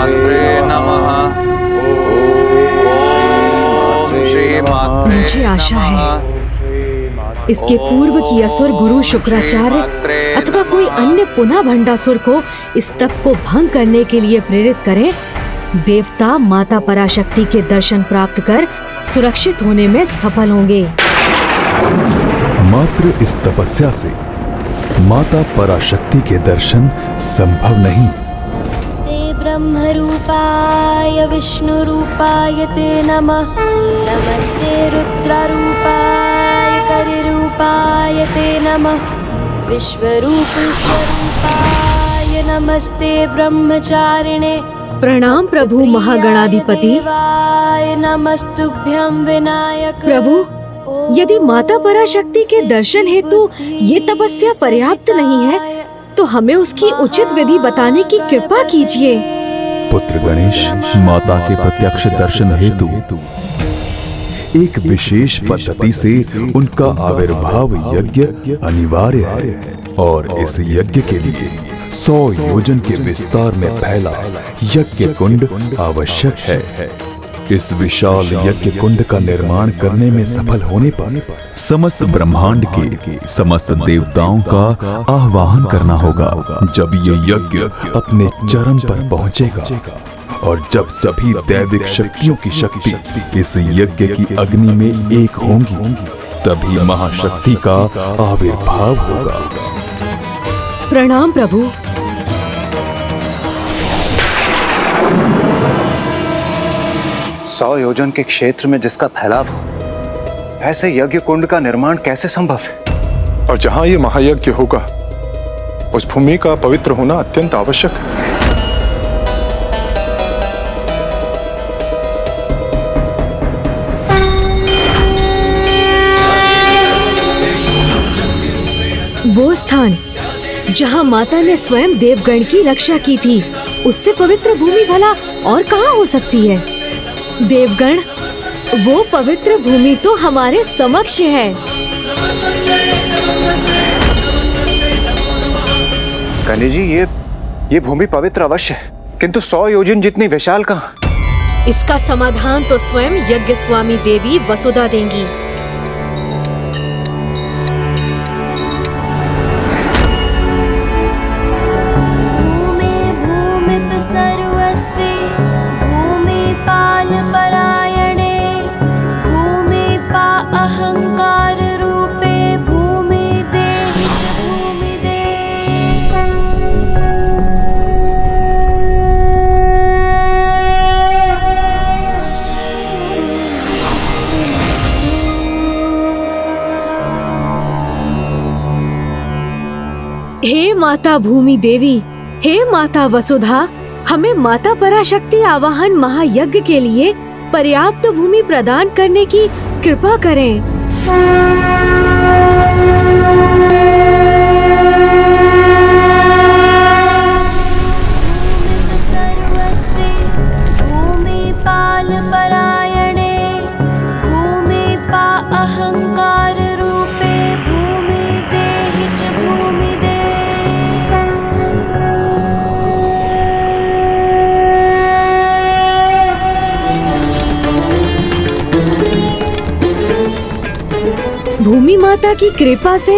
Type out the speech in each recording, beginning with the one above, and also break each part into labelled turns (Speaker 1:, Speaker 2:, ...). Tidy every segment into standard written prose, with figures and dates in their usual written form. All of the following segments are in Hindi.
Speaker 1: मात्रे नमः। ओम श्री मात्रे।
Speaker 2: मुझे आशा है इसके पूर्व की असुर गुरु शुक्राचार्य अथवा कोई अन्य पुनः भंडासुर को इस तप को भंग करने के लिए प्रेरित करें। देवता माता पराशक्ति के दर्शन प्राप्त कर सुरक्षित होने में सफल होंगे।
Speaker 3: मात्र इस तपस्या से माता पराशक्ति के दर्शन संभव नहीं।
Speaker 4: ब्रह्म रूपाय विष्णु रूपाय ते नमः। नमस्ते रुद्र रूपाय करि रूपाय ते नमः। विश्वरूप स्वरूपाय नमस्ते ब्रह्मचारिणे।
Speaker 2: प्रणाम प्रभु महागणाधिपति।
Speaker 4: नमस्तुभ्यं विनायक।
Speaker 2: प्रभु, यदि माता पराशक्ति के दर्शन हेतु ये तपस्या पर्याप्त नहीं है तो हमें उसकी उचित विधि बताने की कृपा कीजिए।
Speaker 3: पुत्र गणेश, माता के प्रत्यक्ष दर्शन हेतु एक विशेष पद्धति से उनका आविर्भाव यज्ञ अनिवार्य है और इस यज्ञ के लिए 100 योजन के विस्तार में फैला यज्ञ कुंड आवश्यक है। इस विशाल यज्ञ कुंड का निर्माण करने में सफल होने पर समस्त ब्रह्मांड के समस्त देवताओं का आह्वान करना होगा। जब ये यज्ञ अपने चरम पर पहुंचेगा और जब सभी दैविक शक्तियों की शक्ति इस यज्ञ की अग्नि में एक होंगी, तभी महाशक्ति का आविर्भाव होगा।
Speaker 2: प्रणाम प्रभु।
Speaker 5: 100 योजन के क्षेत्र में जिसका फैलाव हो, ऐसे यज्ञ कुंड का निर्माण कैसे संभव है?
Speaker 6: और जहां ये महायज्ञ होगा, उस भूमि का पवित्र होना अत्यंत आवश्यक है।
Speaker 2: वो स्थान जहां माता ने स्वयं देवगण की रक्षा की थी, उससे पवित्र भूमि भला और कहां हो सकती है? देवगण, वो पवित्र भूमि तो हमारे समक्ष है।
Speaker 5: कन्या जी, ये भूमि पवित्र अवश्य है, किंतु 100 योजन जितनी विशाल कहां?
Speaker 2: इसका समाधान तो स्वयं यज्ञ स्वामी देवी वसुधा देंगी।
Speaker 4: अहंकार रूपे भूमि देहि च भूमि दे।
Speaker 2: हे माता भूमि देवी, हे माता वसुधा, हमें माता पराशक्ति आवाहन महायज्ञ के लिए पर्याप्त भूमि प्रदान करने की कृपा करें।
Speaker 4: सर्वस्वे भूमि पाल परायणे भूमि पा अहंकार रूपे भूमि देहि च भूमि दे।
Speaker 2: भूमि माता की कृपा से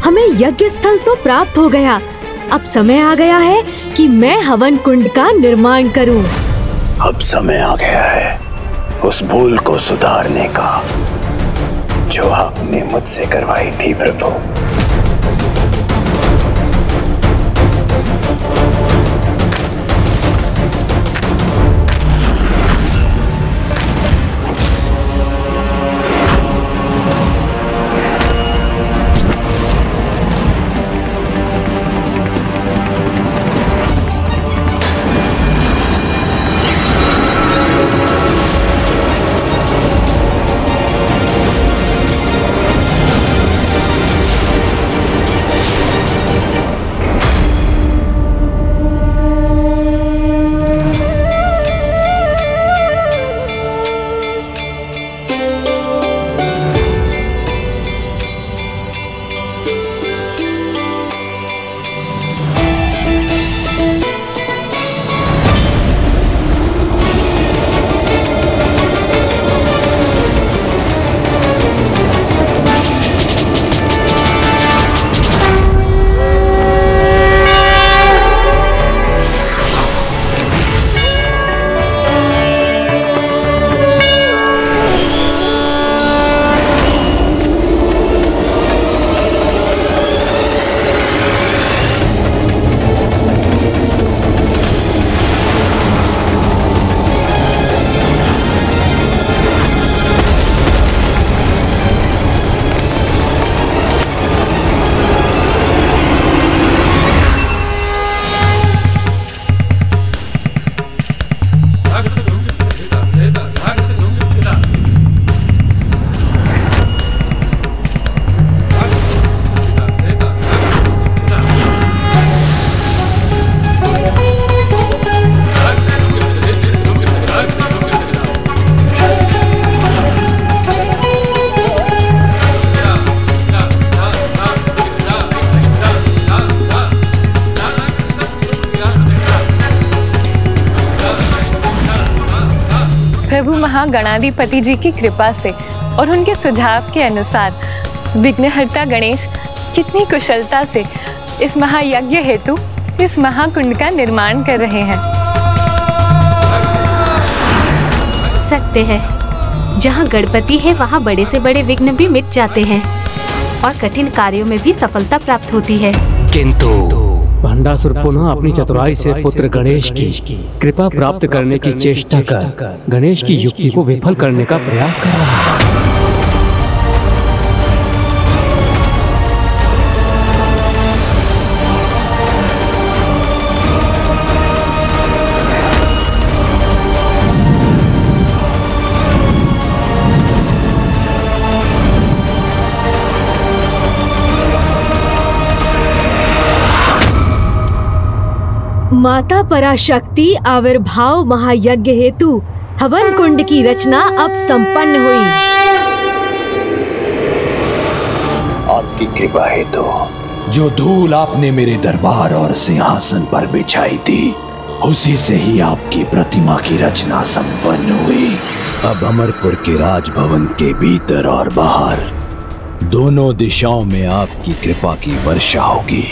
Speaker 2: हमें यज्ञ स्थल तो प्राप्त हो गया। अब समय आ गया है कि मैं हवन कुंड का निर्माण करूं।
Speaker 7: अब समय आ गया है उस भूल को सुधारने का जो आपने मुझसे करवाई थी प्रभु।
Speaker 8: महागणाधिपति जी की कृपा से और उनके सुझाव के अनुसार विघ्नहर्ता गणेश कितनी कुशलता से इस महायज्ञ हेतु इस महाकुंड का निर्माण कर रहे हैं।
Speaker 9: सत्य है, जहाँ गणपति है वहाँ बड़े से बड़े विघ्न भी मिट जाते हैं और कठिन कार्यों में भी सफलता प्राप्त होती है।
Speaker 10: किंतु भंडासुर पुनः अपनी चतुराई से पुत्र गणेश की कृपा प्राप्त करने की चेष्टा कर गणेश की युक्ति को विफल करने का प्रयास कर रहा है।
Speaker 2: माता पराशक्ति आविर्भाव महायज्ञ हेतु हवन कुंड की रचना अब संपन्न हुई।
Speaker 7: आपकी कृपा हेतु जो धूल आपने मेरे दरबार और सिंहासन पर बिछाई थी, उसी से ही आपकी प्रतिमा की रचना संपन्न हुई। अब अमरपुर के राजभवन के भीतर और बाहर दोनों दिशाओं में आपकी कृपा की वर्षा होगी।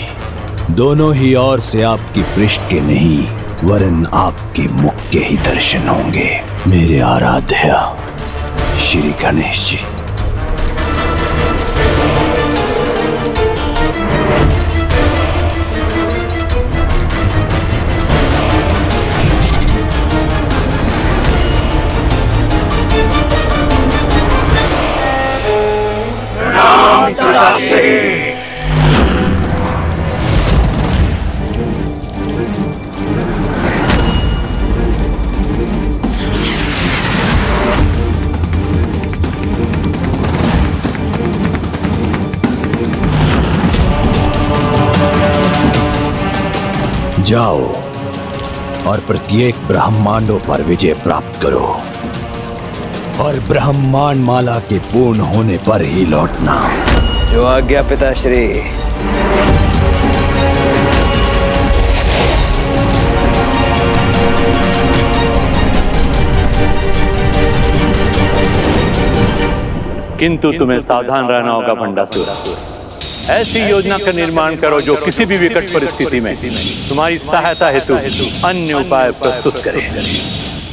Speaker 7: दोनों ही ओर से आपकी पृष्ठ के नहीं वरन आपके मुख के ही दर्शन होंगे। मेरे आराध्य श्री गणेश जी। जाओ और प्रत्येक ब्रह्मांडों पर विजय प्राप्त करो और ब्रह्मांड माला के पूर्ण होने पर ही लौटना।
Speaker 1: जो आज्ञा पिताश्री।
Speaker 11: किंतु तुम्हें सावधान रहना होगा भंडासुर। ऐसी योजना का निर्माण करो जो किसी भी विकट परिस्थिति में तुम्हारी सहायता हेतु अन्य उपाय प्रस्तुत करे।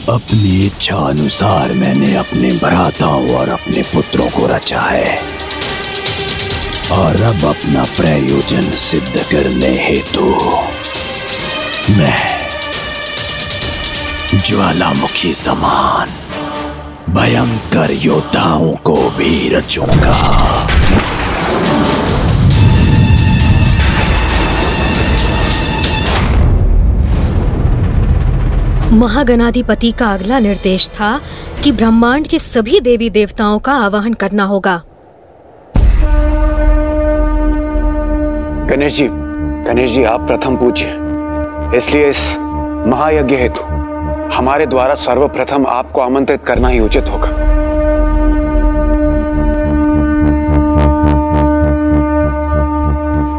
Speaker 7: अपनी इच्छा अनुसार मैंने अपने भ्राताओं और अपने पुत्रों को रचा है और अब अपना प्रयोजन सिद्ध करने हेतु मैं ज्वालामुखी समान भयंकर योद्धाओं को भी रचूंगा।
Speaker 2: महागणाधिपति का अगला निर्देश था कि ब्रह्मांड के सभी देवी देवताओं का आवाहन करना होगा।
Speaker 5: गणेश जी आप प्रथम पूज्य, इसलिए इस महायज्ञ हेतु हमारे द्वारा सर्वप्रथम आपको आमंत्रित करना ही उचित होगा।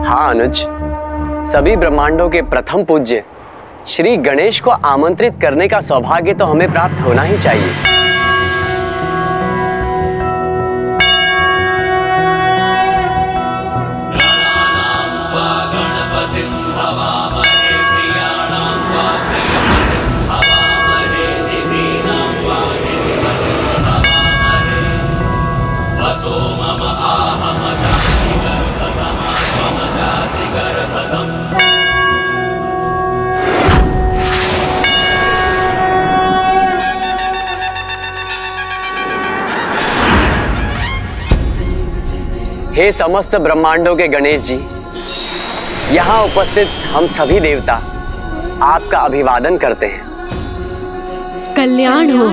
Speaker 12: हाँ अनुज, सभी ब्रह्मांडों के प्रथम पूज्य श्री गणेश को आमंत्रित करने का सौभाग्य तो हमें प्राप्त होना ही चाहिए। हे समस्त ब्रह्मांडों के गणेश जी, यहाँ उपस्थित हम सभी देवता आपका अभिवादन करते हैं।
Speaker 2: कल्याण हो।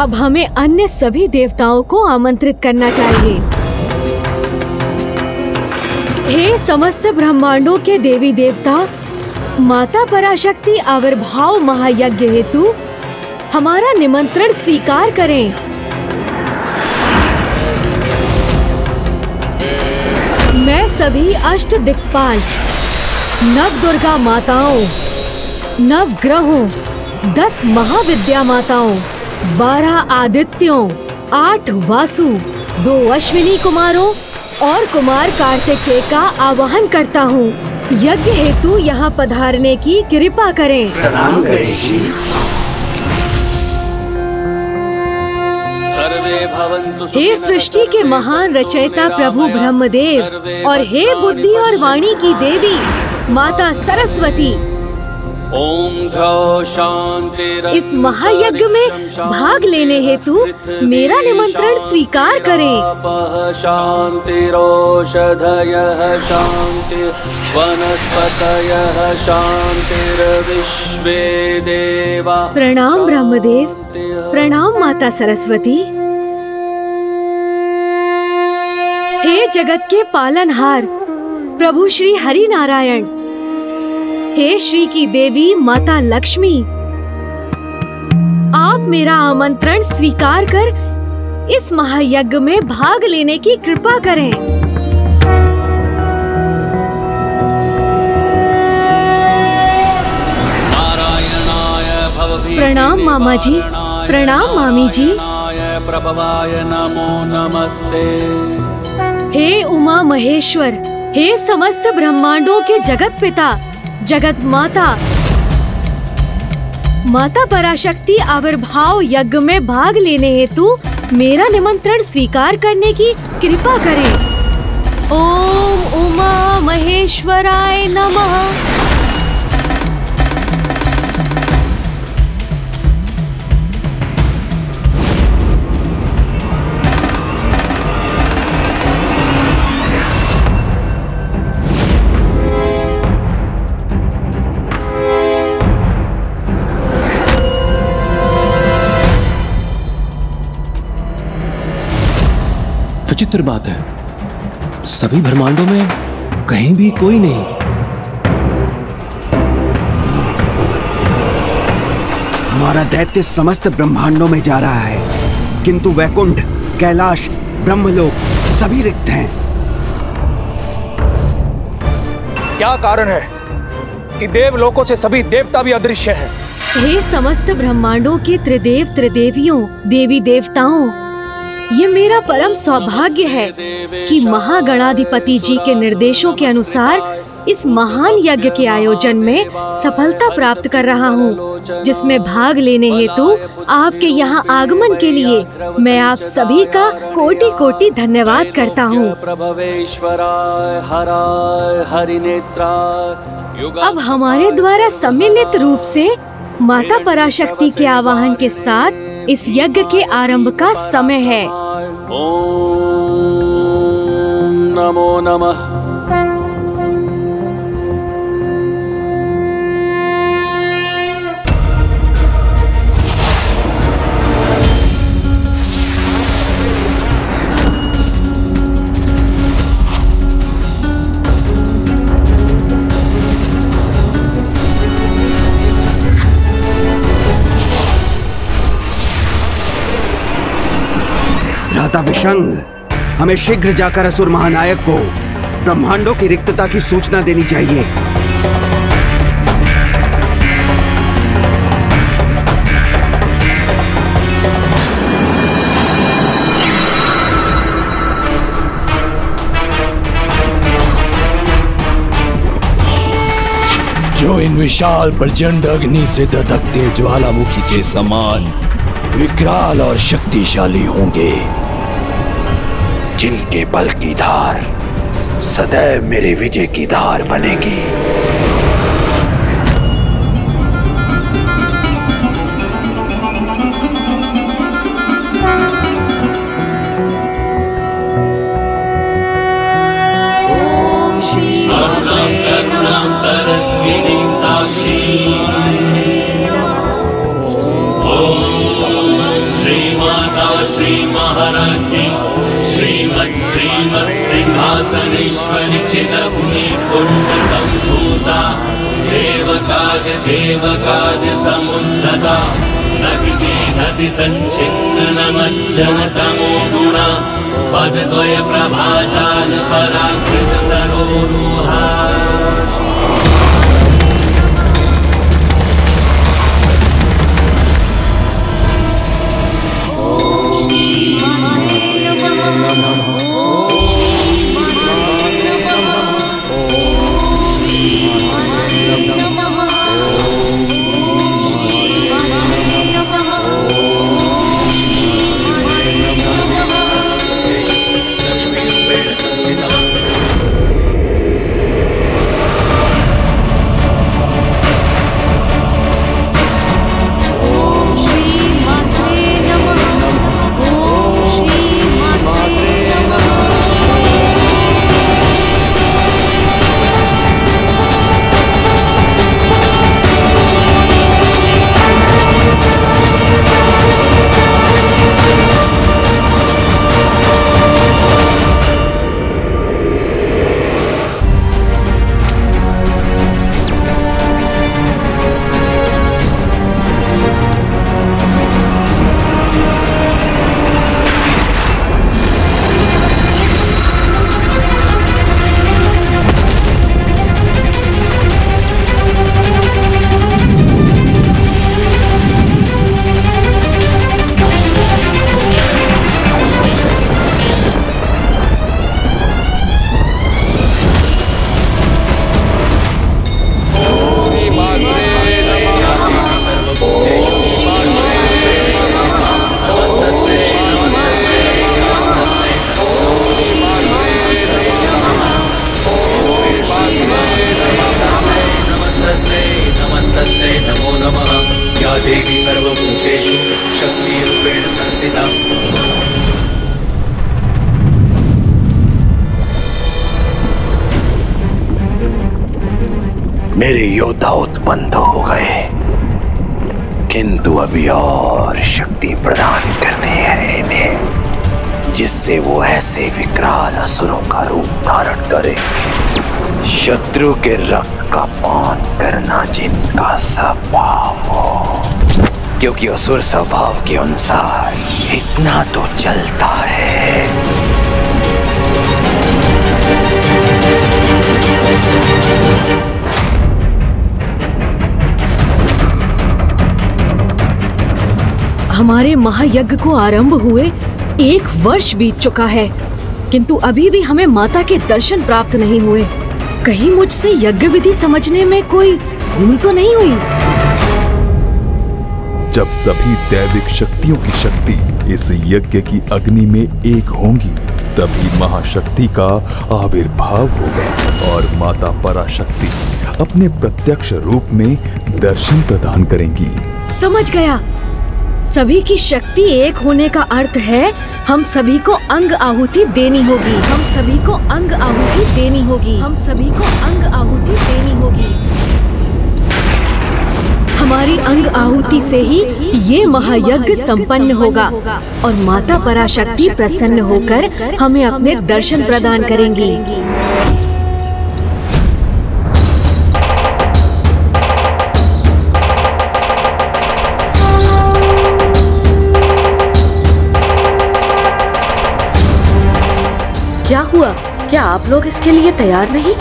Speaker 2: अब हमें अन्य सभी देवताओं को आमंत्रित करना चाहिए। हे समस्त ब्रह्मांडों के देवी देवता, माता पराशक्ति आविर्भाव महायज्ञ हेतु हमारा निमंत्रण स्वीकार करें। मैं सभी अष्ट दिक्पाल नव दुर्गा माताओं, नव ग्रहों, 10 महाविद्या माताओं, 12 आदित्यों, 8 वासु, 2 अश्विनी कुमारों और कुमार कार्तिकेय का आवाहन करता हूँ। यज्ञ हेतु यहाँ पधारने की कृपा करें।
Speaker 13: प्रणाम गणेश जी।
Speaker 2: हे सृष्टि के महान रचयिता प्रभु ब्रह्मदेव और हे बुद्धि और वाणी की देवी माता सरस्वती, इस महायज्ञ में भाग लेने हेतु मेरा निमंत्रण स्वीकार करें। प्रणाम ब्रह्मदेव, प्रणाम माता सरस्वती। हे जगत के पालनहार प्रभु श्री हरि नारायण, हे श्री की देवी माता लक्ष्मी, आप मेरा आमंत्रण स्वीकार कर इस महायज्ञ में भाग लेने की कृपा करें। प्रणाम मामा जी, प्रणाम मामी जी।
Speaker 13: नमो नमस्ते।
Speaker 2: हे उमा महेश्वर, हे समस्त ब्रह्मांडों के जगत पिता, जगत माता, माता पराशक्ति आविर्भाव यज्ञ में भाग लेने हेतु मेरा निमंत्रण स्वीकार करने की कृपा करें। ओम उमा महेश्वराय नमः।
Speaker 7: विचित्र बात है, सभी ब्रह्मांडों में कहीं भी कोई नहीं।
Speaker 14: हमारा दैत्य समस्त ब्रह्मांडों में जा रहा है, किंतु वैकुंठ, कैलाश, ब्रह्मलोक सभी रिक्त हैं।
Speaker 15: क्या कारण है कि देवलोकों से सभी देवता भी अदृश्य हैं?
Speaker 2: हे समस्त ब्रह्मांडों के त्रिदेव त्रिदेवियों, देवी देवताओं, ये मेरा परम सौभाग्य है कि महागणाधिपति जी के निर्देशों के अनुसार इस महान यज्ञ के आयोजन में सफलता प्राप्त कर रहा हूँ, जिसमें भाग लेने हेतु आपके यहाँ आगमन के लिए मैं आप सभी का कोटि कोटि धन्यवाद करता हूँ। अब हमारे द्वारा सम्मिलित रूप से माता पराशक्ति के आवाहन के साथ इस यज्ञ के आरंभ का समय है।
Speaker 13: ओम नमो नमः।
Speaker 14: भ्राता विशंग, हमें शीघ्र जाकर असुर महानायक को ब्रह्मांडों की रिक्तता की सूचना देनी चाहिए।
Speaker 7: जो इन विशाल प्रचंड अग्नि से दधकते ज्वालामुखी के समान विकराल और शक्तिशाली होंगे, जिनके बल की धार सदैव मेरे विजय की धार बनेगी।
Speaker 13: ओम श्री श्री महाराज्ञी श्रीमत् सिंहासनेश्वरी चिदग्नि कुंड संभूता देवकाज समुद्धता नखि संचिन्न नमज्जन तमो गुणा पदद्वय प्रभाजाल पराकृत सरोरुहा।
Speaker 7: मेरे योद्धा उत्पन्न तो हो गए, किंतु अभी और शक्ति प्रदान करनी है इन्हें, जिससे वो ऐसे विकराल असुरों का रूप धारण करे, शत्रु के रक्त का पान करना जिनका स्वभाव हो। क्योंकि असुर स्वभाव के अनुसार इतना तो चलता है।
Speaker 2: हमारे महायज्ञ को आरंभ हुए 1 वर्ष बीत चुका है, किंतु अभी भी हमें माता के दर्शन प्राप्त नहीं हुए। कहीं मुझसे यज्ञ विधि समझने में कोई भूल तो नहीं हुई?
Speaker 3: जब सभी दैविक शक्तियों की शक्ति इस यज्ञ की अग्नि में एक होंगी, तभी महाशक्ति का आविर्भाव होगा और माता पराशक्ति अपने प्रत्यक्ष रूप में दर्शन प्रदान करेंगी।
Speaker 2: समझ गया। सभी की शक्ति एक होने का अर्थ है हम सभी को अंग आहुति देनी होगी। हम सभी को अंग आहुति देनी होगी। हम सभी को अंग आहुति देनी होगी। हमारी अंग आहुति से ही ये महायज्ञ संपन्न होगा और माता पराशक्ति प्रसन्न होकर हमें अपने दर्शन प्रदान करेंगी। क्या हुआ? क्या आप लोग इसके लिए तैयार नहीं?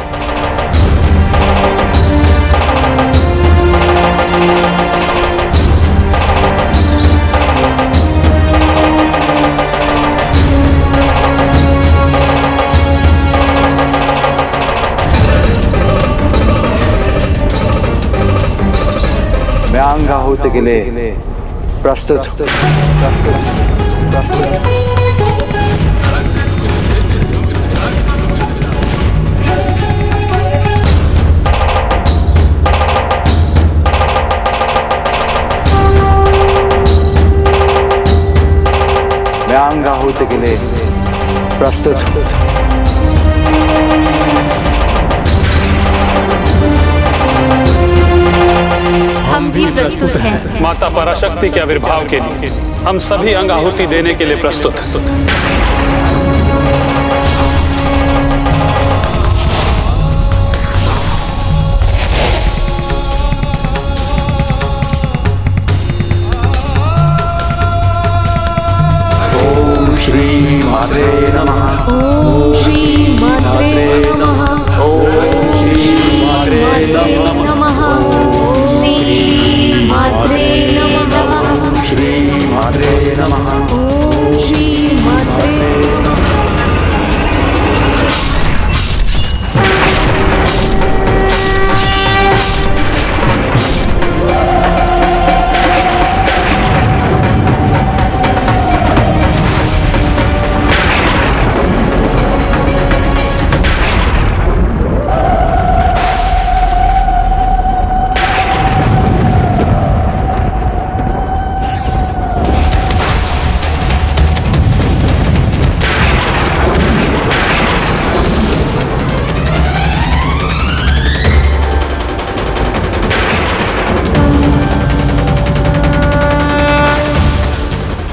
Speaker 5: मैं अंग आहुति के लिए प्रस्तुत। मैं अंग आहुति के लिए प्रस्तुत।
Speaker 9: हम भी प्रस्तुत हैं।
Speaker 11: माता पराशक्ति के आविर्भाव के लिए हम सभी अंग आहुति देने के लिए प्रस्तुत।
Speaker 7: श्री मात्रे नमः।
Speaker 2: ओम श्री मात्रे नमः।
Speaker 7: ओम श्री मात्रे नमः।
Speaker 2: ओम श्री मात्रे नमः।
Speaker 7: ओम श्री मात्रे नमः।
Speaker 2: ओम श्री मात्रे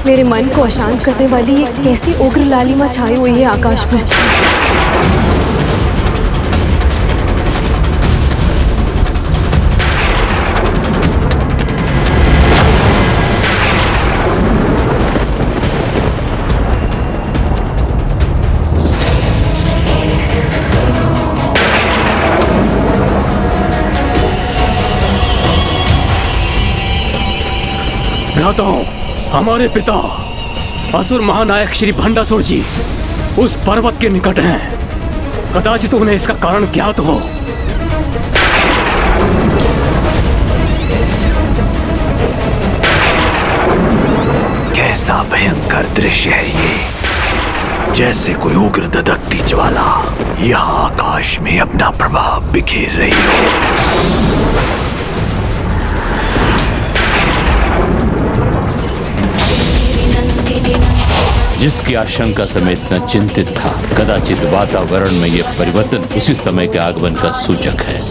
Speaker 16: मेरे मन को अशांत करने वाली एक कैसी उग्र लालिमा छाई हुई है आकाश में।
Speaker 10: भ्राताओं, हमारे पिता असुर महानायक श्री भंडासुर जी उस पर्वत के निकट हैं। कदाचित उन्हें इसका कारण ज्ञात हो।
Speaker 7: कैसा भयंकर दृश्य है ये, जैसे कोई उग्र दधकती ज्वाला यहाँ आकाश में अपना प्रभाव बिखेर रही हो।
Speaker 11: जिसकी आशंका से मैं इतना चिंतित था, कदाचित वातावरण में यह परिवर्तन उसी समय के आगमन का सूचक है।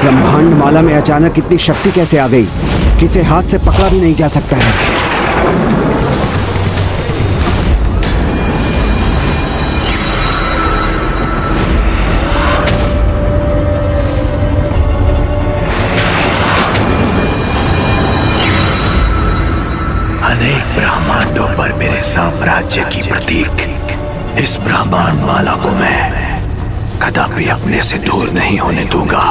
Speaker 14: ब्रह्मांड माला में अचानक इतनी शक्ति कैसे आ गई? किसे हाथ से पकड़ा भी नहीं जा सकता है।
Speaker 7: अनेक ब्रह्मांडों पर मेरे साम्राज्य की प्रतीक इस ब्रह्मांड माला को मैं कदापि अपने से दूर नहीं होने दूंगा।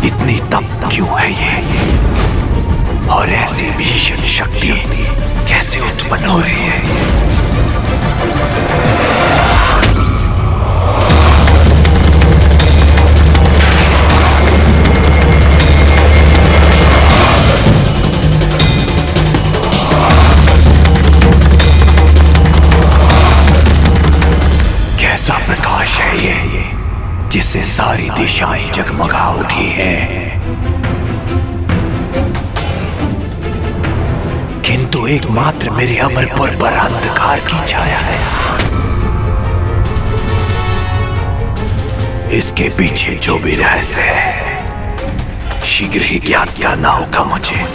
Speaker 7: इतनी तप क्यों है ये? और ऐसी भीषण शक्ति कैसे उत्पन्न हो रही है? कैसा प्रकाश है ये जिससे सारी दिशाएं जगमगा उठी हैं। किंतु एकमात्र मेरे अमरपुर पर अंधकार की छाया है। इसके पीछे जो भी रहस्य है शीघ्र ही ज्ञात करना होगा मुझे।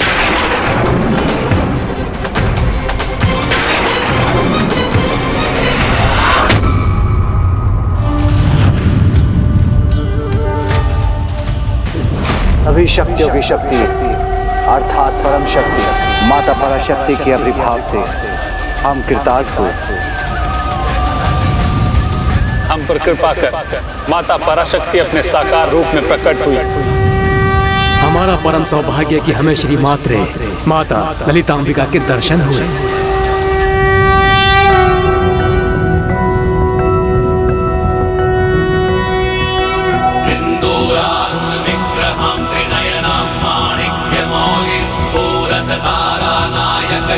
Speaker 1: सभी शक्तियों की शक्ति अर्थात परम शक्ति माता पराशक्ति के आविर्भाव से हम कृतार्थ हो।
Speaker 11: हम पर कृपा कर माता पराशक्ति अपने साकार रूप में प्रकट हुई।
Speaker 10: हमारा परम सौभाग्य कि हमें श्री मात्रे माता ललितांबिका के दर्शन हुए।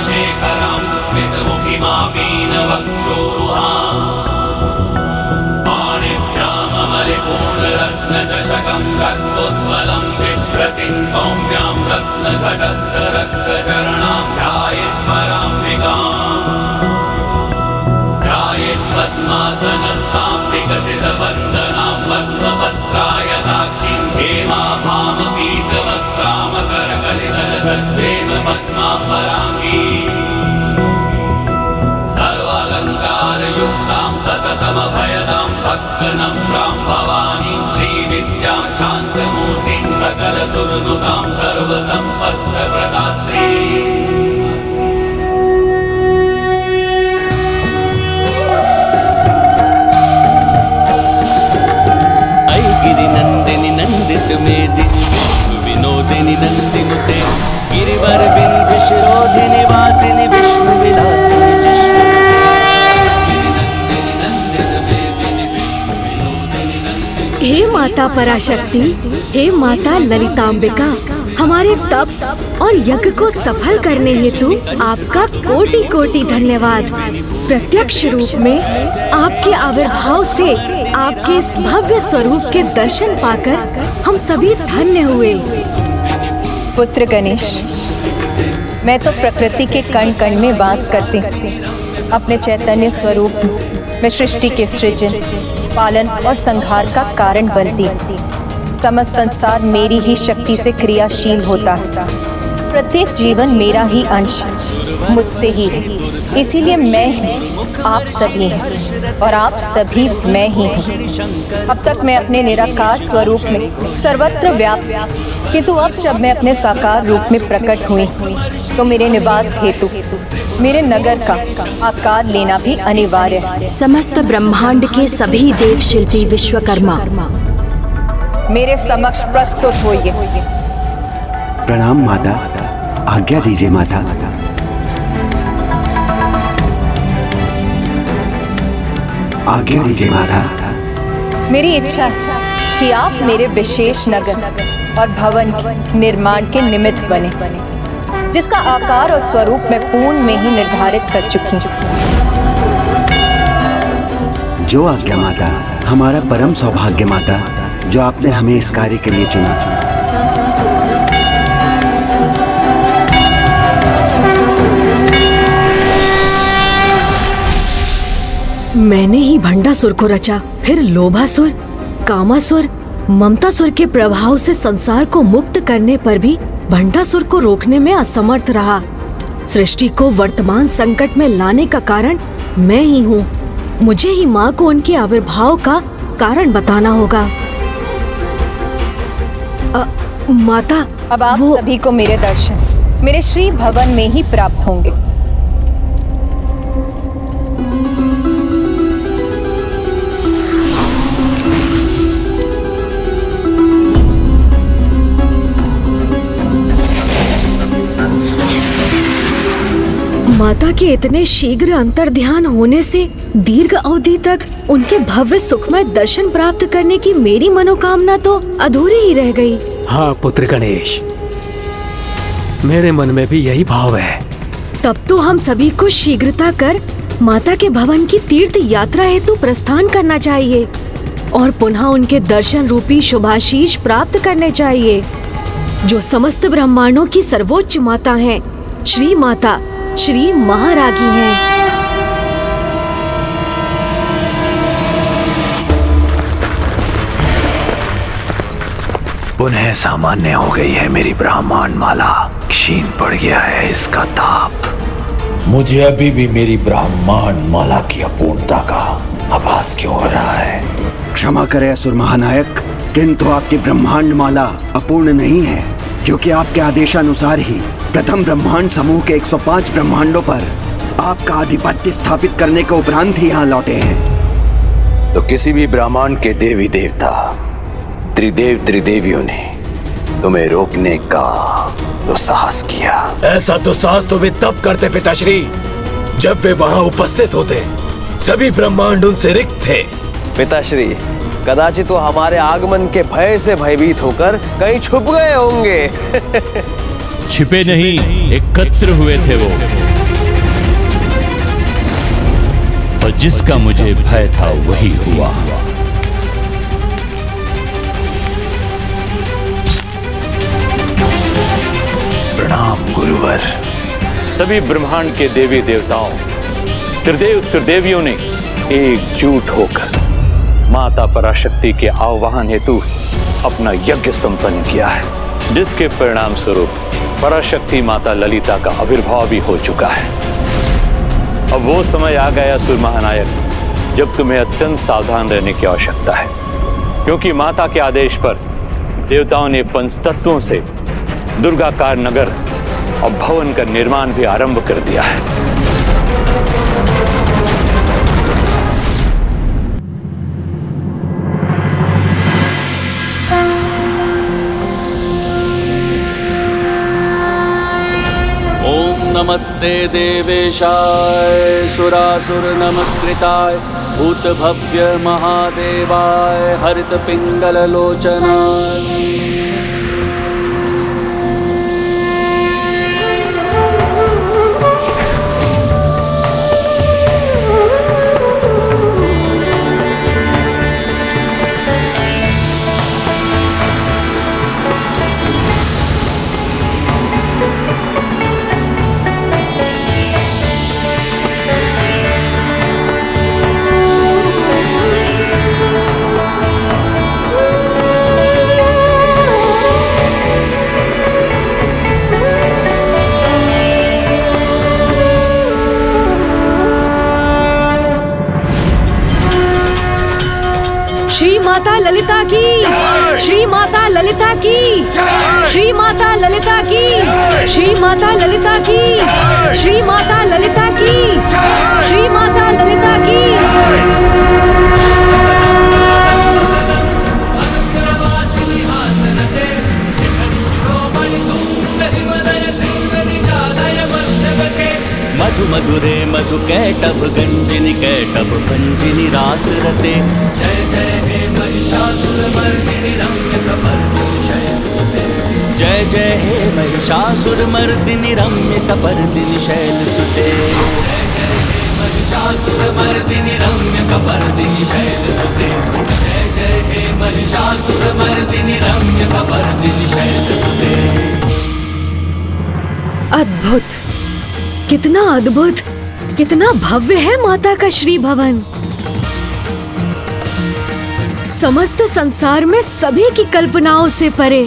Speaker 13: शेखरां पाणिभ्यामलिपूर्णरत्नचषकं रक्तोत्पलं बिभ्रतिं सौम्यां रत्नघटस्थरक्तचरणां ध्यायेत्पराम्बिकाम् ध्यायेत्पद्मासनस्तां विकसितवन्दनां पद्मपत्रायताक्षीं हेमाभामपीतवस्त्रामकरकलितलसद्वेम पद्माम्बराङ्गीम् सर्वालङ्कारयुक्तां सततमभयदां भक्तनम्रां भवानीं श्रीविद्यां शान्तमूर्तिं सकलसुरनुतां सर्वसम्पत्प्रदात्रीम्
Speaker 17: गिरिनंदिनी नंदित मेदिनी विष्णु विनोदिनी नंदिनुते गिरिवर बिंद शिरोधिनी वासिनी विष्णु विलासिनी जिष्णु
Speaker 2: हे माता पराशक्ति, हे माता ललितांबिका, हमारे तप और यज्ञ को सफल करने हेतु आपका कोटि कोटि धन्यवाद। प्रत्यक्ष रूप में आपके आविर्भाव से आपके इस भव्य स्वरूप के दर्शन पाकर हम सभी धन्य हुए।
Speaker 18: पुत्र गणेश, मैं तो प्रकृति के कण कण में वास करती हूँ। अपने चैतन्य स्वरूप में सृष्टि के सृजन, पालन और संहार का कारण बनती हूँ। समस्त संसार मेरी ही शक्ति से क्रियाशील होता है। प्रत्येक जीवन मेरा ही अंश मुझसे ही है। इसीलिए मैं ही आप सभी हैं और आप सभी मैं ही हूँ। अब तक मैं अपने निराकार स्वरूप में सर्वत्र व्याप्त थी, किंतु अब जब मैं अपने साकार रूप में प्रकट हुई तो मेरे निवास हेतु मेरे नगर का आकार लेना भी अनिवार्य है।
Speaker 2: समस्त ब्रह्मांड के सभी देव शिल्पी विश्वकर्मा
Speaker 18: मेरे समक्ष प्रस्तुत होइए।
Speaker 14: प्रणाम माता, आज्ञा दीजिए माता। आज्ञा दीजिए माता।
Speaker 18: मेरी इच्छा है कि आप मेरे विशेष नगर और भवन के निर्माण के निमित्त बने, जिसका आकार और स्वरूप मैं पूर्ण में ही निर्धारित कर चुकी हूँ।
Speaker 14: जो आज्ञा माता, हमारा परम सौभाग्य माता, जो आपने हमें इस कार्य के लिए चुना।
Speaker 2: मैंने ही भंडासुर को रचा, फिर लोभासुर, कामासुर, ममतासुर के प्रभाव से संसार को मुक्त करने पर भी भंडासुर को रोकने में असमर्थ रहा। सृष्टि को वर्तमान संकट में लाने का कारण मैं ही हूँ। मुझे ही माँ को उनके आविर्भाव का कारण बताना होगा। माता,
Speaker 18: अब आप सभी को मेरे दर्शन मेरे श्री भवन में ही प्राप्त होंगे।
Speaker 2: माता के इतने शीघ्र अंतर्ध्यान होने से दीर्घ अवधि तक उनके भव्य सुखमय दर्शन प्राप्त करने की मेरी मनोकामना तो अधूरी ही रह गई।
Speaker 10: हाँ पुत्र गणेश, मेरे मन में भी यही भाव है।
Speaker 2: तब तो हम सभी को शीघ्रता कर माता के भवन की तीर्थ यात्रा हेतु प्रस्थान करना चाहिए और पुनः उनके दर्शन रूपी शुभाशीष प्राप्त करने चाहिए, जो समस्त ब्रह्मांडों की सर्वोच्च माता हैं, श्री माता, श्री महारागी हैं।
Speaker 7: पुनः सामान्य हो गई है मेरी ब्राह्मण माला, क्षीण पड़ गया है इसका ताप। मुझे अभी भी मेरी ब्राह्मण माला की अपूर्णता का आभास क्यों हो रहा है?
Speaker 14: क्षमा करें असुर महानायक, किंतु आपकी ब्रह्मांड माला अपूर्ण नहीं है, क्योंकि आपके आदेशानुसार ही प्रथम ब्रह्मांड समूह के 105 ब्रह्मांडों पर आपका आधिपत्य स्थापित करने के उपरांत ही यहाँ लौटे हैं।
Speaker 19: तो किसी भी ब्रह्मांड के देवी देवता, त्रिदेव त्रिदेवियों ने तुम्हें रोकने का दुस्साहस किया।
Speaker 20: ऐसा दुस्साहस तो वे तब करते पिताश्री जब वे वहाँ उपस्थित होते। सभी ब्रह्मांड उनसे रिक्त थे।
Speaker 12: पिताश्री, कदाचित तो हमारे आगमन के भय से भयभीत होकर कहीं छुप गए होंगे।
Speaker 11: छिपे नहीं, एकत्र हुए थे वो। और जिसका मुझे भय था वही हुआ।
Speaker 19: प्रणाम गुरुवर।
Speaker 11: सभी ब्रह्मांड के देवी देवताओं, त्रिदेव त्रिदेवियों ने एकजुट होकर माता पराशक्ति के आह्वान हेतु अपना यज्ञ संपन्न किया है, जिसके परिणाम स्वरूप पराशक्ति माता ललिता का आविर्भाव भी हो चुका है। अब वो समय आ गया असुर महानायक जब तुम्हें अत्यंत सावधान रहने की आवश्यकता है, क्योंकि माता के आदेश पर देवताओं ने पंचतत्वों से दुर्गाकार नगर और भवन का निर्माण भी आरंभ कर दिया है।
Speaker 17: नमस्ते देवेशाय सुरासुर नमस्कृताय भूतभव्य महादेवाय हरित पिंगल लोचनाय।
Speaker 2: श्री माता ललिता की, श्री माता ललिता की, श्री माता ललिता की, श्री माता ललिता की, श्री माता ललिता की, श्री माता ललिता की।
Speaker 17: मधु मधुरे मधु कैटभ गंजिनी कैटभ भंजिनी रास रते। जय जय हे महिषासुरमर्दिनी रम्य कपर्दिनी शैलसुते। जय जय हे महिषासुरमर्दिनी रम्य कपर्दिनी शैलसुते। जय जय हे महिषासुरमर्दिनी रम्य कपर्दिनी शैलसुते। जय जय हे महिषासुरमर्दिनी रम्य कपर्दिनी शैलसुते।
Speaker 2: अद्भुत, कितना अद्भुत, कितना भव्य है माता का श्री भवन। समस्त संसार में सभी की कल्पनाओं से परे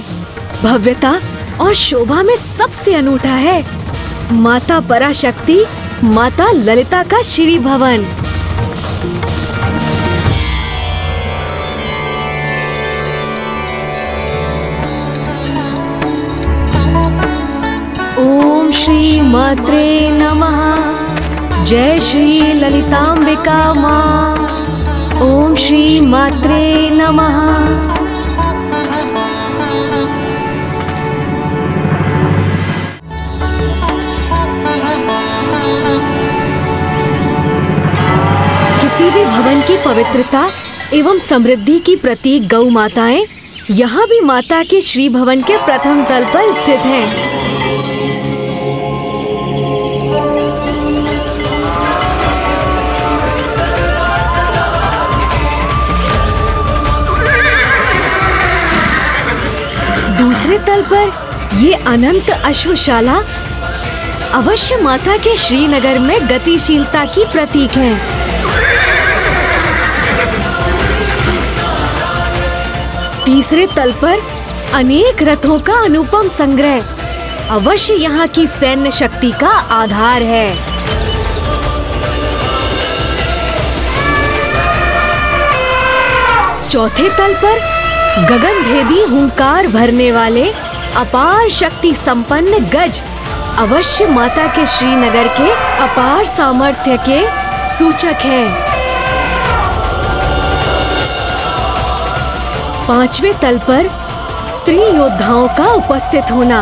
Speaker 2: भव्यता और शोभा में सबसे अनूठा है माता पराशक्ति, माता ललिता का श्री भवन। ओम श्री मात्रे नमः। जय श्री ललितांबिका मां। ओम श्री मात्रे नमः। किसी भी भवन की पवित्रता एवं समृद्धि की प्रतीक गौ माताएं यहाँ भी माता के श्री भवन के प्रथम तल पर स्थित हैं। दूसरे तल पर ये अनंत अश्वशाला अवश्य माता के श्रीनगर में गतिशीलता की प्रतीक है। तीसरे तल पर अनेक रथों का अनुपम संग्रह अवश्य यहाँ की सैन्य शक्ति का आधार है। चौथे तल पर गगनभेदी हुंकार भरने वाले अपार शक्ति संपन्न गज अवश्य माता के श्रीनगर के अपार सामर्थ्य के सूचक हैं। पांचवें तल पर स्त्री योद्धाओं का उपस्थित होना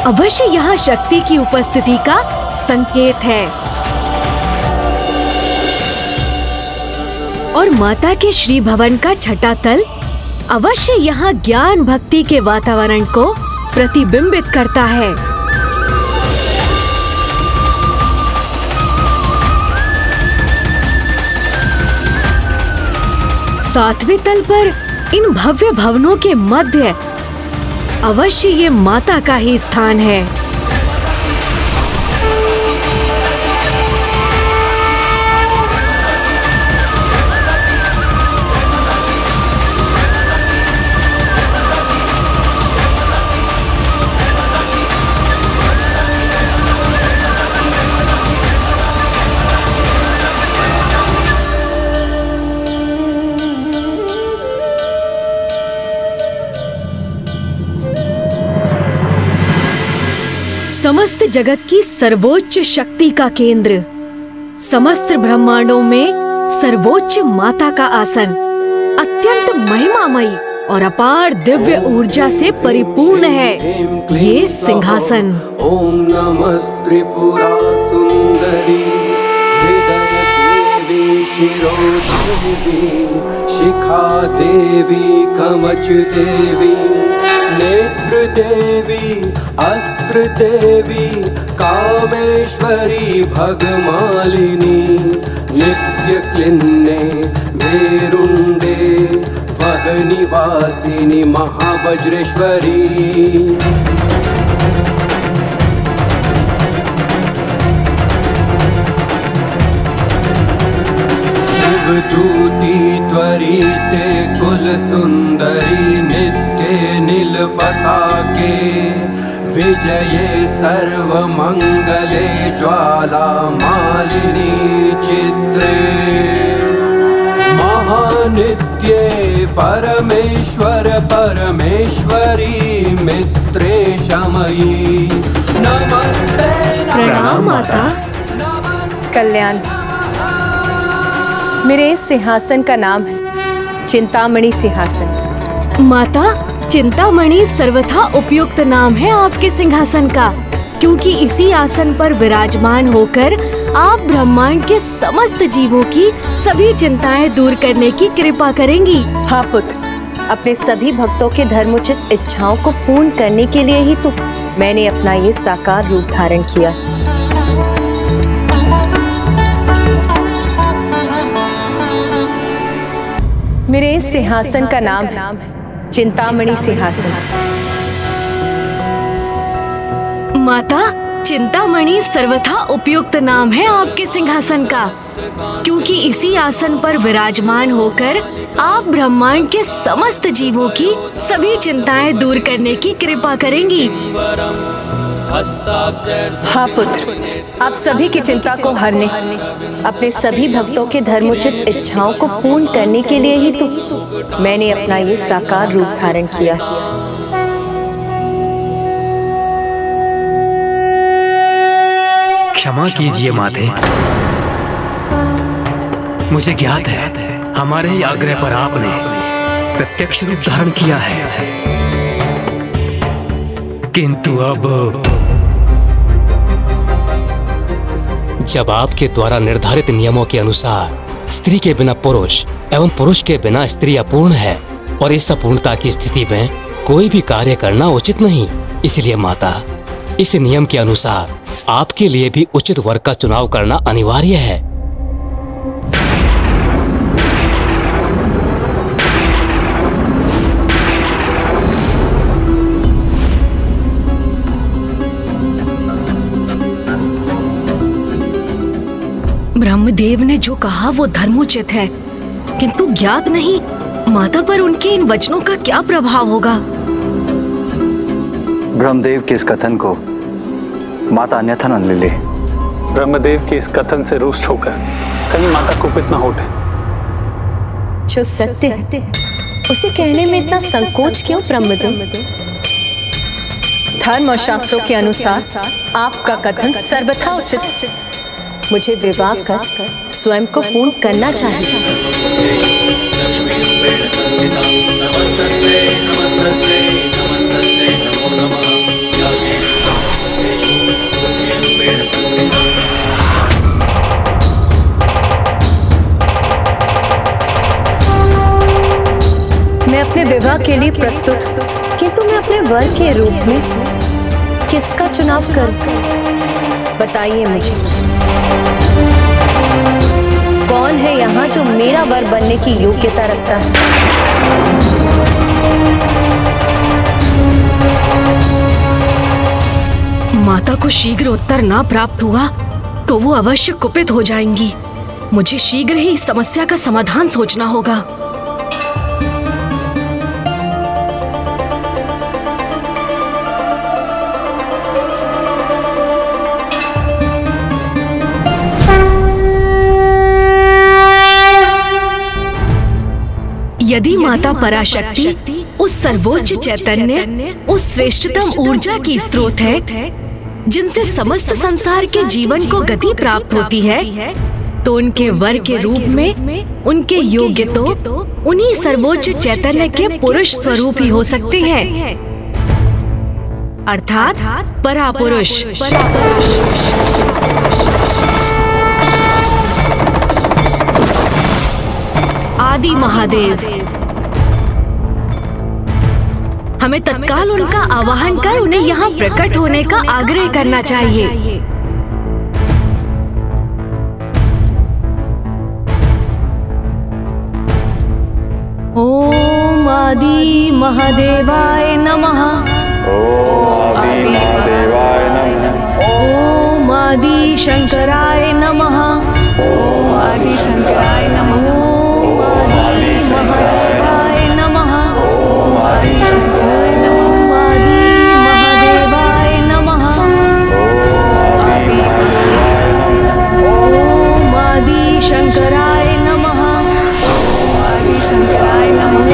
Speaker 2: अवश्य यहाँ शक्ति की उपस्थिति का संकेत है। और माता के श्री भवन का छठा तल अवश्य यहाँ ज्ञान भक्ति के वातावरण को प्रतिबिंबित करता है। सातवें तल पर इन भव्य भवनों के मध्य अवश्य ये माता का ही स्थान है। समस्त जगत की सर्वोच्च शक्ति का केंद्र, समस्त ब्रह्मांडों में सर्वोच्च माता का आसन, अत्यंत महिमामयी और अपार दिव्य ऊर्जा से परिपूर्ण है ये सिंहासन।
Speaker 21: ओम नमस्त्रिपुरा सुंदरी हृदय देवी शिरोदेवी शिखा देवी कवच देवी नेत्र देवी अस्त्र देवी कामेश्वरी भगमालिनी नित्य क्लिन्ने भेरुंडे वह निवासिनी महावज्रेश्वरी। शिवदूती त्वरिते कुल सुंदरी नित्य नील पताके विजये सर्वमंगले ज्वाला मालिनी चित्रे महानित्ये परमेश्वर परमेश्वरी मित्रे शमयी नमस्ते।
Speaker 2: प्रणाम माता।
Speaker 18: कल्याण। मेरे इस सिंहासन का नाम है चिंतामणि सिंहासन।
Speaker 2: माता, चिंतामणि सर्वथा उपयुक्त नाम है आपके सिंहासन का, क्योंकि इसी आसन पर विराजमान होकर आप ब्रह्मांड के समस्त जीवों की सभी चिंताएं दूर करने की कृपा करेंगी।
Speaker 18: हाँ पुत्र, अपने सभी भक्तों के धर्मोचित इच्छाओं को पूर्ण करने के लिए ही तो मैंने अपना ये साकार रूप धारण किया। मेरे इस सिंहासन का नाम है चिंतामणि सिंहासन।
Speaker 2: माता, चिंतामणि सर्वथा उपयुक्त नाम है आपके सिंहासन का, क्योंकि इसी आसन पर विराजमान होकर आप ब्रह्मांड के समस्त जीवों की सभी चिंताएं दूर करने की कृपा करेंगी।
Speaker 18: हाँ पुत्र, आप सभी की चिंता को हरने, अपने सभी भक्तों के धर्मोचित इच्छाओं को पूर्ण करने के लिए ही तो मैंने अपना ये साकार रूप धारण किया।
Speaker 10: क्षमा कीजिए माते, मुझे ज्ञात है हमारे ही आग्रह पर आपने प्रत्यक्ष रूप धारण किया है, किंतु अब
Speaker 22: जब आपके द्वारा निर्धारित नियमों के अनुसार स्त्री के बिना पुरुष एवं पुरुष के बिना स्त्री अपूर्ण है और इस अपूर्णता की स्थिति में कोई भी कार्य करना उचित नहीं, इसलिए माता इस नियम के अनुसार आपके लिए भी उचित वर का चुनाव करना अनिवार्य है।
Speaker 2: ब्रह्मदेव ने जो कहा वो धर्मोचित है, किंतु ज्ञात नहीं माता पर उनके इन वचनों का क्या प्रभाव होगा।
Speaker 1: ब्रह्मदेव के इस कथन को माता अन्यथा न ले ले।
Speaker 5: ब्रह्मदेव के इस कथन से रुष्ट होकर कहीं माता कुपित न हो उठे।
Speaker 18: जो सत्य है उसे कहने में इतना संकोच क्यों ब्रह्मदेव? धर्म और शास्त्रों के अनुसार आपका कथन सर्वथा उचित। मुझे विवाह कर स्वयं को पूर्ण करना चाहिए। मैं अपने विवाह के लिए प्रस्तुत, किंतु मैं अपने वर के रूप में किसका चुनाव करूं? बताइए मुझे, कौन है यहाँ जो मेरा वर बनने की योग्यता रखता है?
Speaker 2: माता को शीघ्र उत्तर ना प्राप्त हुआ तो वो अवश्य कुपित हो जाएंगी। मुझे शीघ्र ही इस समस्या का समाधान सोचना होगा। यदि माता पराशक्ति उस सर्वोच्च चैतन्य, उस श्रेष्ठतम ऊर्जा की स्रोत है जिनसे समस्त संसार के जीवन को गति प्राप्त होती है, तो उनके वर के रूप में उनके योग्य तो उन्हीं सर्वोच्च चैतन्य के पुरुष स्वरूप ही हो सकते हैं, अर्थात परापुरुष। आदि महादेव। हमें तत्काल उनका आवाहन कर उन्हें यहाँ प्रकट होने का आग्रह करना चाहिए। ओम आदि महादेवाय नमः।
Speaker 11: ओम आदि महादेवाय नमः।
Speaker 2: ओम आदि शंकराय नमः।
Speaker 8: ओम आदि शंकराय नमः।
Speaker 2: ओम आदि महादेवाय नमः।
Speaker 8: ओम आदि शंकराय नमः।
Speaker 2: ओम आदि महादेवाय नमः। ओम आदि शंकराय नमः।
Speaker 8: ओम आदि शंकराय नमः।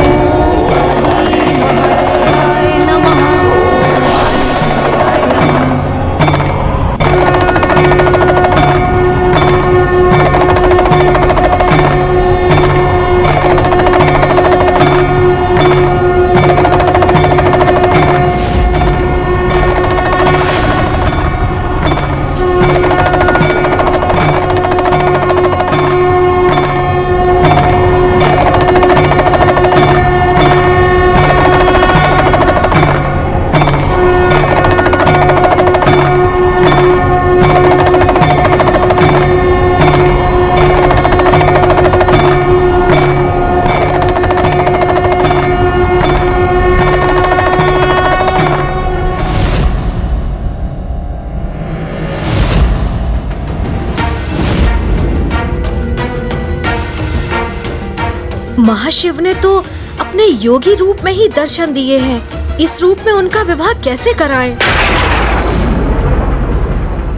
Speaker 2: महाशिव ने तो अपने योगी रूप में ही दर्शन दिए हैं, इस रूप में उनका विवाह कैसे कराएं?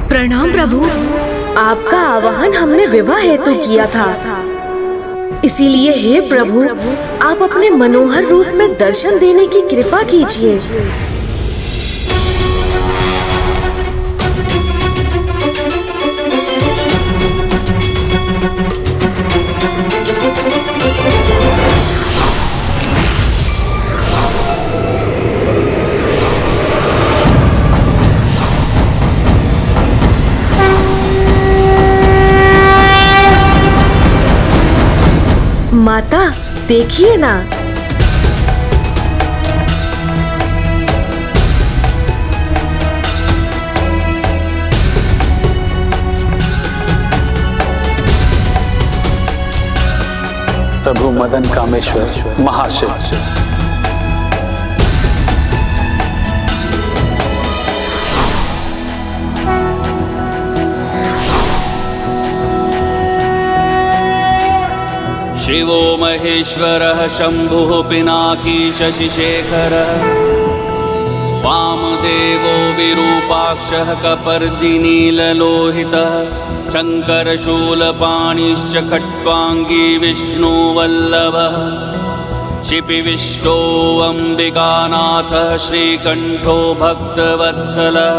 Speaker 2: प्रणाम प्रभु, आपका आवाहन हमने विवाह हेतु किया था, इसीलिए हे प्रभु आप अपने मनोहर रूप में दर्शन देने की कृपा कीजिए। माता देखिए ना,
Speaker 5: प्रभु मदन कामेश्वर महाशिव।
Speaker 17: शिवो महेश्वरः शंभुः पिनाकी शशिशेखरः वामदेवो विरूपाक्षः कपर्दिनीललोहितः शङ्करशूलपाणिश्च खट्वाङ्गी विष्णुवल्लभः शिपिविष्टो अम्बिकानाथः श्रीकण्ठो भक्तवत्सलः।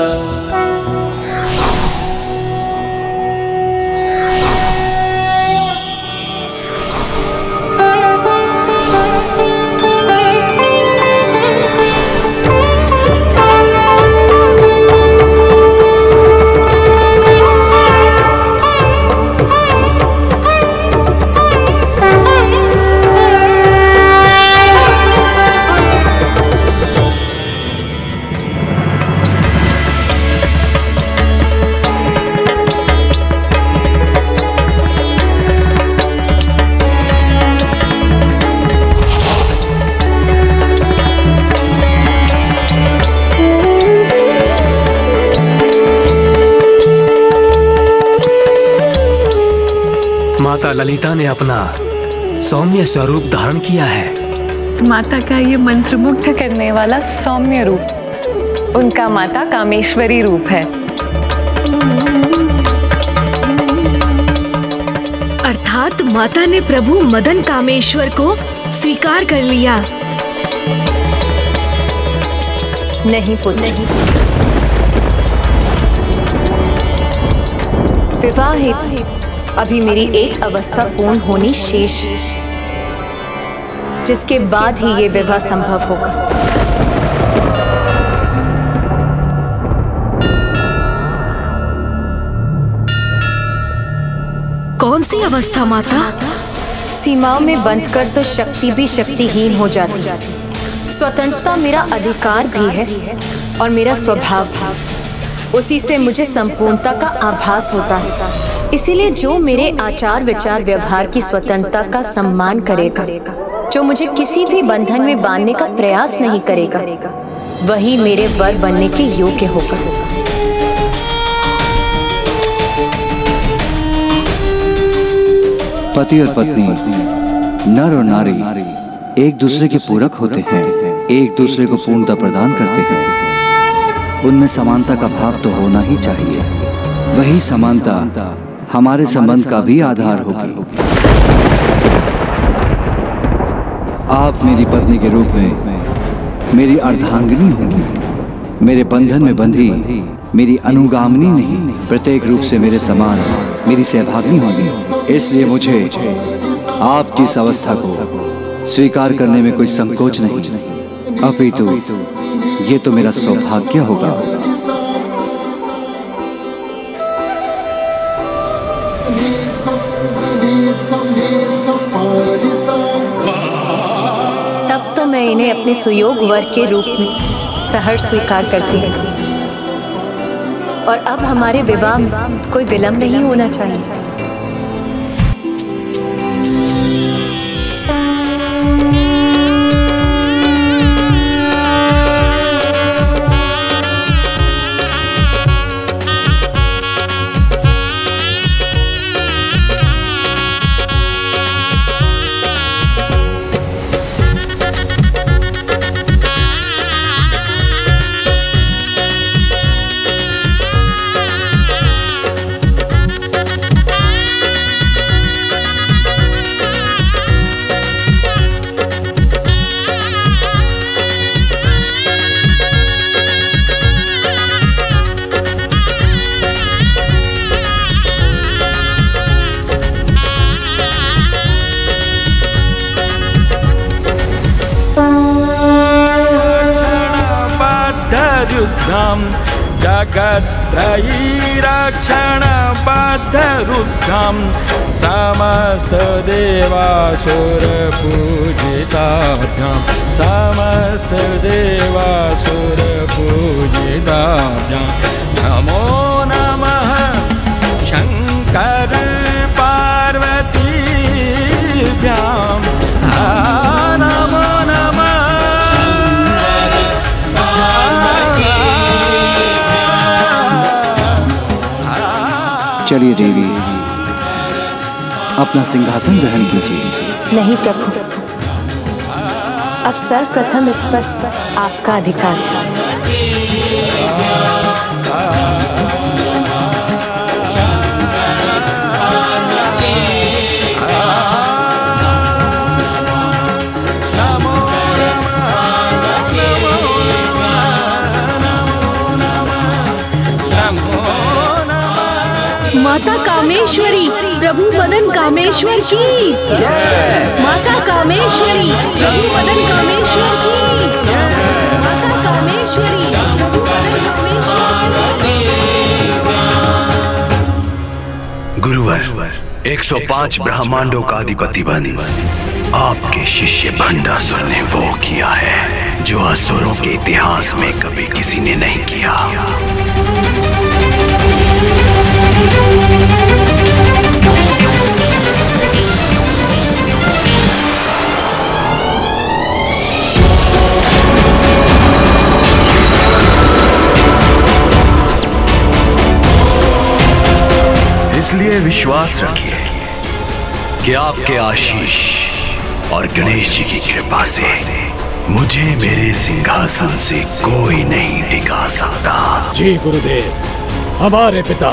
Speaker 10: माता ललिता ने अपना सौम्य स्वरूप धारण किया है।
Speaker 8: माता का ये मंत्रमुग्ध करने वाला सौम्य रूप उनका माता कामेश्वरी रूप है।
Speaker 2: अर्थात माता ने प्रभु मदन कामेश्वर को स्वीकार कर लिया।
Speaker 18: नहीं पुत्र, विवाह हेतु अभी मेरी एक अवस्था पूर्ण होनी शेष है, जिसके बाद ही ये विवाह संभव होगा।
Speaker 2: कौन सी अवस्था माता?
Speaker 18: सीमाओं में बंधकर तो शक्ति भी शक्तिहीन हो जाती। स्वतंत्रता मेरा अधिकार भी है और मेरा स्वभाव भी। उसी से मुझे संपूर्णता का आभास होता है। इसीलिए जो मेरे आचार विचार व्यवहार की स्वतंत्रता का सम्मान करेगा, जो मुझे किसी भी बंधन में बांधने का प्रयास नहीं करेगा, वही मेरे वर बनने के योग्य होगा।
Speaker 1: पति और पत्नी, नर और नारी एक दूसरे के पूरक होते हैं, एक दूसरे को पूर्णता प्रदान करते हैं। उनमें समानता का भाव तो होना ही चाहिए। वही समानता हमारे संबंध का भी आधार होगी। आप मेरी पत्नी के रूप में मेरी अर्धांगिनी होंगी, मेरे बंधन में बंधी मेरी अनुगामिनी नहीं, प्रत्येक रूप से मेरे समान मेरी सहभागिनी होगी। इसलिए मुझे आपकी इस अवस्था को स्वीकार करने में कोई संकोच नहीं, अपितु ये तो मेरा सौभाग्य होगा।
Speaker 18: तब तो मैं इन्हें अपने सुयोग वर के रूप में सहर्ष स्वीकार करती हूँ। और अब हमारे विवाह में कोई विलंब नहीं होना चाहिए।
Speaker 4: जगत्रयीरक्षणबद्धरुद्रं समस्तदेवासुरपूजिताभ्यां समस्तदेवासुरपूजिताभ्यां नमो नमः शंकर पार्वतीभ्यां नमो नमः।
Speaker 1: चलिए देवी, अपना सिंहासन ग्रहण कीजिए।
Speaker 18: नहीं प्रभु, अब सर्वप्रथम इस पर आपका अधिकार है।
Speaker 2: माता कामेश्वरी, प्रभु मदन कामेश्वर की जय। माता कामेश्वरी, प्रभु मदन कामेश्वर की जय। माता कामेश्वरी, प्रभु मदन कामेश्वर की जय।
Speaker 19: गुरुवर, 105 ब्रह्मांडों का अधिपति बन आपके शिष्य भंडासुर ने वो किया है जो असुरों के इतिहास में कभी किसी ने नहीं किया।
Speaker 20: इसलिए विश्वास रखिए
Speaker 19: कि आपके आशीष और गणेश जी की कृपा से मुझे मेरे सिंहासन से कोई नहीं टिका सकता।
Speaker 20: जी गुरुदेव, हमारे पिता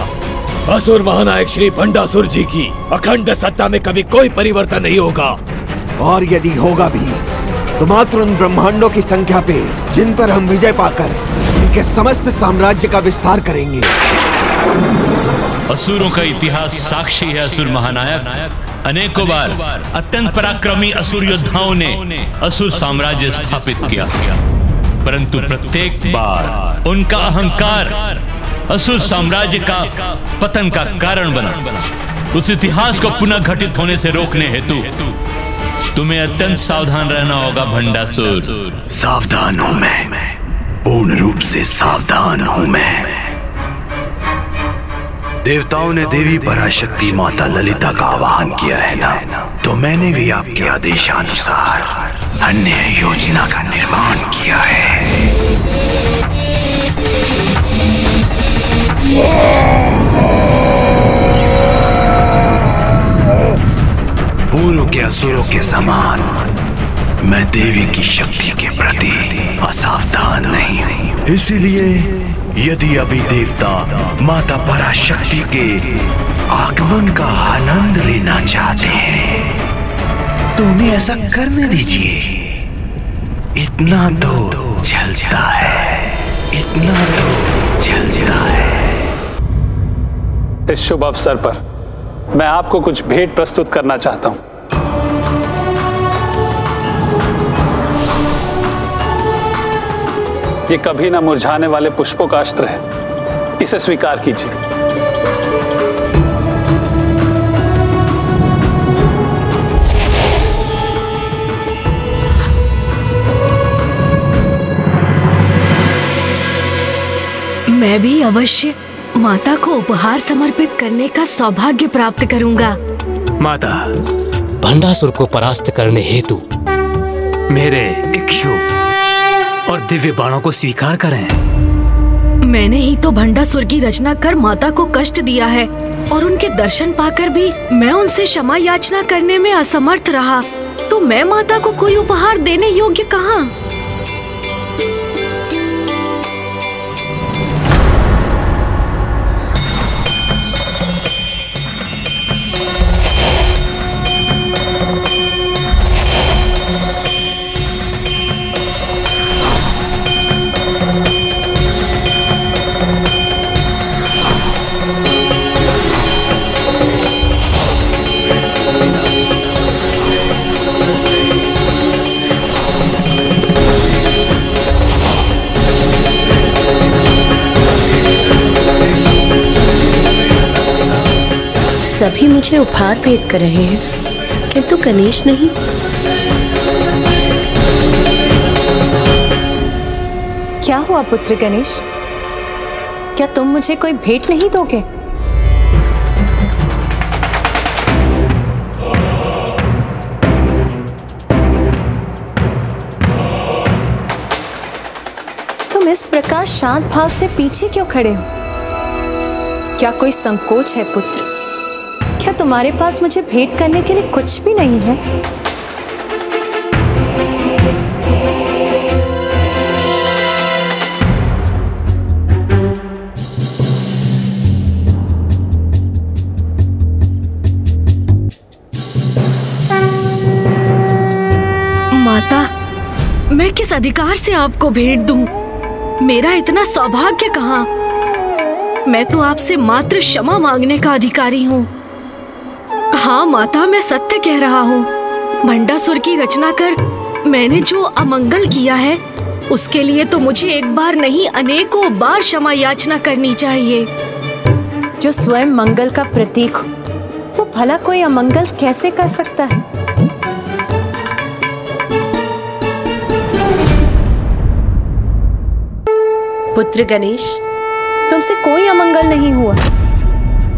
Speaker 20: असुर महानायक श्री भंडासुर जी की अखंड सत्ता में कभी कोई परिवर्तन नहीं होगा।
Speaker 14: और यदि होगा भी तो मात्र उन ब्रह्मांडों की संख्या पे जिन पर हम विजय पाकर इनके समस्त साम्राज्य का विस्तार करेंगे।
Speaker 11: असुरों का इतिहास साक्षी है असुर महानायक। अनेकों बार अत्यंत पराक्रमी असुर योद्धाओं ने असुर साम्राज्य स्थापित किया, परंतु प्रत्येक बार उनका अहंकार असुर साम्राज्य का पतन का कारण बना। उस इतिहास को पुनः घटित होने से रोकने हेतु तुम्हें अत्यंत सावधान रहना होगा भंडासुर।
Speaker 19: सावधान हूं मैं, पूर्ण रूप से सावधान हूं मैं। देवताओं ने देवी पराशक्ति माता ललिता का आवाहन किया है ना, तो मैंने भी आपके आदेशानुसार अन्य योजना का निर्माण किया है। पूर्व के असुरों के समान मैं देवी की शक्ति के प्रति असावधान नहीं हूं। इसीलिए यदि अभी देवता माता पराशक्ति के आगमन का आनंद लेना चाहते हैं तो उन्हें ऐसा करने दीजिए। इतना तो चलता है, इतना तो चलता है।
Speaker 5: इस शुभ अवसर पर मैं आपको कुछ भेंट प्रस्तुत करना चाहता हूं। ये कभी ना मुरझाने वाले पुष्पों का अस्त्र है, इसे स्वीकार कीजिए।
Speaker 2: मैं भी अवश्य माता को उपहार समर्पित करने का सौभाग्य प्राप्त करूंगा।
Speaker 10: माता,
Speaker 22: भंडासुर को परास्त करने हेतु
Speaker 10: मेरे इक्षु और दिव्य बाणों को स्वीकार करें।
Speaker 2: मैंने ही तो भंडासुर की रचना कर माता को कष्ट दिया है और उनके दर्शन पाकर भी मैं उनसे क्षमा याचना करने में असमर्थ रहा, तो मैं माता को कोई उपहार देने योग्य कहाँ?
Speaker 6: सभी मुझे उपहार भेंट कर रहे हैं, किंतु गणेश नहीं।
Speaker 18: क्या हुआ पुत्र गणेश? क्या तुम मुझे कोई भेंट नहीं दोगे? तुम इस प्रकार शांत भाव से पीछे क्यों खड़े हो? क्या कोई संकोच है पुत्र? क्या तुम्हारे पास मुझे भेंट करने के लिए कुछ भी नहीं है?
Speaker 2: माता, मैं किस अधिकार से आपको भेंट दूं? मेरा इतना सौभाग्य कहाँ? मैं तो आपसे मात्र क्षमा मांगने का अधिकारी हूँ। हाँ माता, मैं सत्य कह रहा हूँ। भंडासुर की रचना कर मैंने जो अमंगल किया है, उसके लिए तो मुझे एक बार नहीं अनेकों बार क्षमा याचना करनी चाहिए।
Speaker 18: जो स्वयं मंगल का प्रतीक हो, वो भला कोई अमंगल कैसे कर सकता है? पुत्र गणेश, तुमसे कोई अमंगल नहीं हुआ,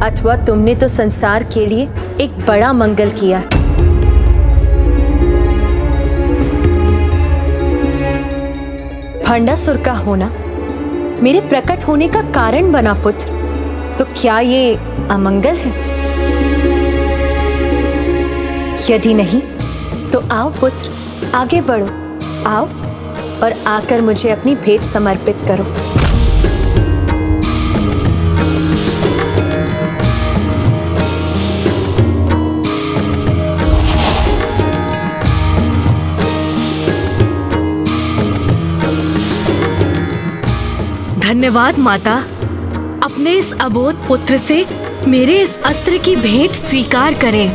Speaker 18: अथवा तुमने तो संसार के लिए एक बड़ा मंगल किया। भंडासुर का होना मेरे प्रकट होने का कारण बना पुत्र, तो क्या ये अमंगल है? यदि नहीं तो आओ पुत्र, आगे बढ़ो, आओ और आकर मुझे अपनी भेंट समर्पित करो।
Speaker 2: धन्यवाद माता, अपने इस अबोध पुत्र से मेरे इस अस्त्र की भेंट स्वीकार करें।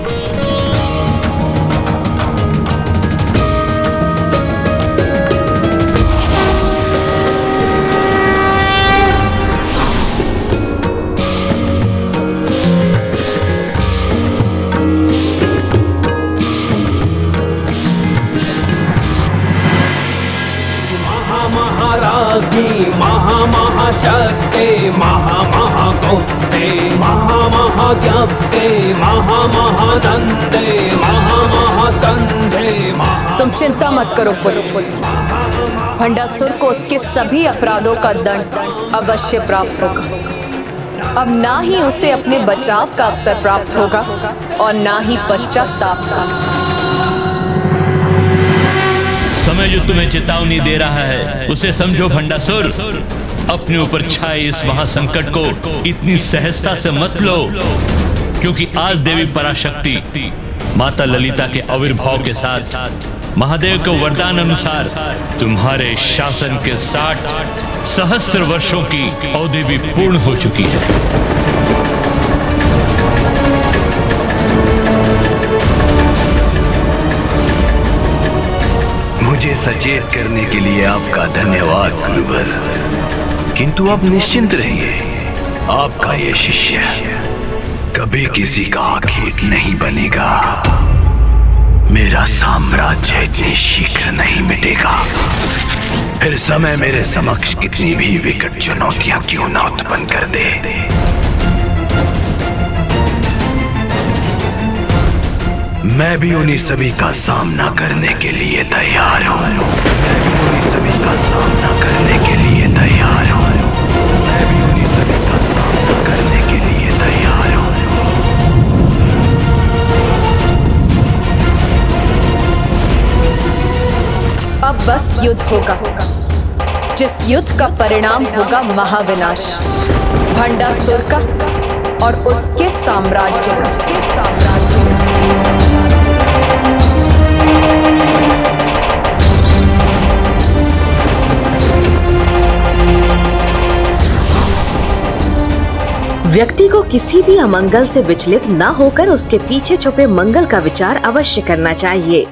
Speaker 21: महामहाशक्ते महामहागोप्ते महामहाज्ञप्ते महामहानंदे महामहास्कंधे।
Speaker 18: तुम चिंता मत करो पुत्र, भंडासुर को उसके सभी अपराधों का दंड अवश्य प्राप्त होगा। अब ना ही उसे अपने बचाव का अवसर प्राप्त होगा और ना ही पश्चाताप का।
Speaker 11: समय जो तुम्हें चेतावनी दे रहा है उसे समझो भंडासुर। अपने ऊपर छाए इस महासंकट को इतनी सहजता से मत लो, क्योंकि आज देवी पराशक्ति माता ललिता के आविर्भाव के साथ महादेव के वरदान अनुसार तुम्हारे शासन के 60 सहस्त्र वर्षों की अवधि भी पूर्ण हो चुकी है।
Speaker 19: मुझे सचेत करने के लिए आपका धन्यवाद गुरुवर, किंतु आप निश्चिंत रहिए, आपका ये शिष्य कभी किसी का आखेट नहीं बनेगा। मेरा साम्राज्य इतनी शीघ्र नहीं मिटेगा। फिर समय मेरे समक्ष कितनी भी विकट चुनौतियां क्यों ना उत्पन्न कर दे, मैं भी उन्हीं सभी का सामना करने के लिए तैयार हूँ। मैं भी उन्हीं सभी का सामना करने के लिए तैयार हूँ। मैं भी उन्हीं सभी का सामना करने के लिए तैयार हूँ।
Speaker 18: अब बस युद्ध होगा, जिस युद्ध का परिणाम होगा महाविनाश, भंडासुर का और उसके साम्राज्य का।
Speaker 3: व्यक्ति को किसी भी अमंगल से विचलित न होकर उसके पीछे छुपे मंगल का विचार अवश्य करना चाहिए।